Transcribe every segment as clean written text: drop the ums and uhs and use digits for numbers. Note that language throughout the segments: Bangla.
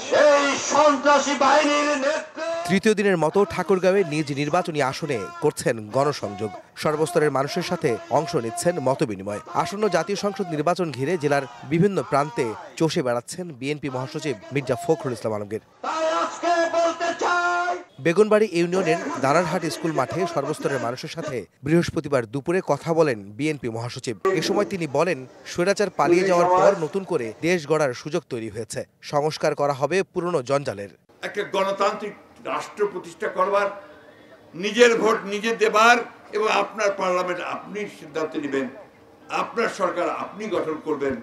সেই সন্ত্রাসী বাহিনীর তৃতীয় দিনের মতো ঠাকুরগাঁওয়ে নিজ নির্বাচনী আসনে করছেন গণসংযোগ। সর্বস্তরের মানুষের সাথে অংশ নিচ্ছেন মতবিনিময়। আসন্ন জাতীয় সংসদ নির্বাচন ঘিরে জেলার বিভিন্ন প্রান্তে চষে বেড়াচ্ছেন বিএনপি মহাসচিব মির্জা ফখরুল ইসলাম আলমগীর। বেগুনবাড়ি ইউনিয়নের দানারহাট স্কুল মাঠে সর্বস্তরের মানুষের সাথে বৃহস্পতিবার দুপুরে কথা বলেন বিএনপি মহাসচিব। এ সময় তিনি বলেন, স্বৈরাচার পালিয়ে যাওয়ার পর নতুন করে দেশ গড়ার সুযোগ তৈরি হয়েছে। সংস্কার করা হবে পুরনো জঞ্জালের। একটা গণতান্ত্রিক রাষ্ট্র প্রতিষ্ঠা করবার, নিজের ভোট নিজে দেবার এবং আপনার পার্লামেন্ট আপনি সিদ্ধান্ত নেবেন, আপনার সরকার আপনি গঠন করবেন,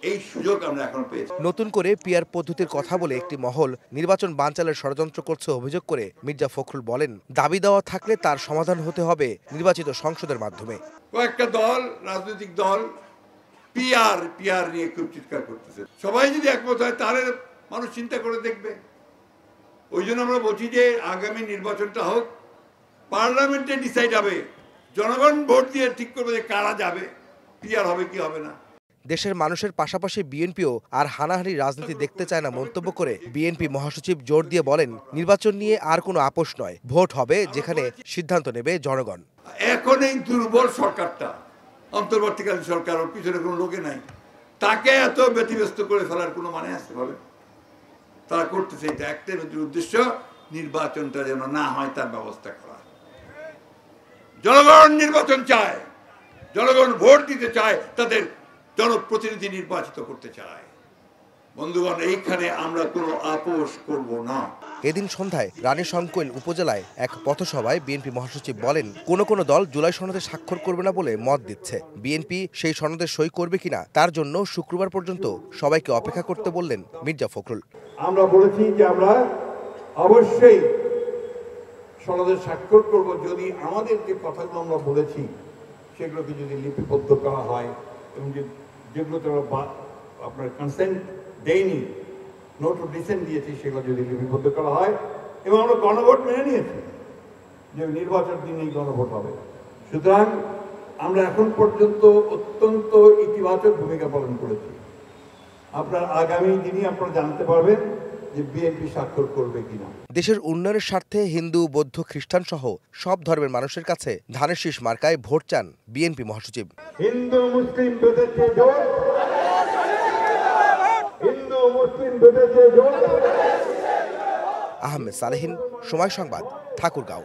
এই সুযোগ আমরা এখন পেয়েছি। নতুন করে পিআর পদ্ধতির কথা বলে একটি মহল নির্বাচন বানচালের ষড়যন্ত্র করছে অভিযোগ করে মির্জা ফখরুল বলেন, দাবি দেওয়া থাকলে তার সমাধান হতে হবে নির্বাচিত সংসদের মাধ্যমে। কয়েকটা দল, রাজনৈতিক দল পিআর নিয়ে খুব চিৎকার করতেছে। সবাই যদি একমত হয় তাহলে মানুষ চিন্তা করে দেখবে। ওই জন্য আমরা বলছি যে আগামী নির্বাচনটা হোক, পার্লামেন্টে ডিসাইড হবে, জনগণ ভোট দিয়ে ঠিক করবে যে কারা যাবে, পিআর হবে কি হবে না। দেশের মানুষের পাশাপাশি বিএনপিও আর হানাহানি রাজনীতি দেখতে চায় না মন্তব্য করে বিএনপি মহাসচিব জোর দিয়ে বলেন, নির্বাচন নিয়ে আর কোনো আপোষ নয়, ভোট হবে যেখানে সিদ্ধান্ত নেবে জনগণ। এখন এই দুর্বল সরকারটা, অন্তর্বর্তীকালীন সরকার, ওর পিছনে কোনো লোকে নাই, তাকে এত ব্যতিব্যস্ত করে ফেলার কোনো মানে আসতে পারে? তারা করতেছে এটা একটাই উদ্দেশ্য, নির্বাচনটা যেন না হয় তার ব্যবস্থা করা। জনগণ নির্বাচন চায়, জনগণ ভোট দিতে চায়, তাদের জনপ্রতিনিধি নির্বাচিত করতে চায়। বন্ধুগণ, এইখানে আমরা কোনো আপোষ করব না। এদিন সন্ধ্যায় রানীশংকৈল উপজেলায় এক পথসভায় বিএনপি মহাসচিব বলেন, কোন কোন দল জুলাই সনদে স্বাক্ষর করবে না বলে মত দিচ্ছে। বিএনপি সেই সনদে সই করবে কিনা তার জন্য শুক্রবার পর্যন্ত সবাইকে অপেক্ষা করতে বললেন মির্জা ফখরুল। আমরা বলেছি যে আমরা অবশ্যই সনদে স্বাক্ষর করব যদি আমাদের যে কথাগুলো আমরা বলেছি সেগুলোকে যদি লিপিবদ্ধ করা হয় এবং যেগুলোতে আপনার কনসেন্ট দেয়নি, নোট অফ ডিসেন্ট দিয়েছি, সেগুলো যদি লিপিবদ্ধ করা হয় এবং আমরা গণভোট মেনে নিয়েছি যে নির্বাচন দিনেই গণভোট হবে। সুতরাং আমরা এখন পর্যন্ত অত্যন্ত ইতিবাচক ভূমিকা পালন করেছি। আপনার আগামী দিনই আপনারা জানতে পারবেন যে বিএনপি স্বাক্ষর করবে কিনা। দেশের উন্নয়নের স্বার্থে হিন্দু, বৌদ্ধ, খ্রিস্টান সহ সব ধর্মের মানুষের কাছে ধানের শীষ মার্কায় ভোট চান বিএনপি মহাসচিব। হিন্দু মুসলিম বেঁধেছে জোট, হিন্দু মুসলিম বেঁধেছে জোট। আহমেদ সালেহীন, সময় সংবাদ, ঠাকুরগাঁও।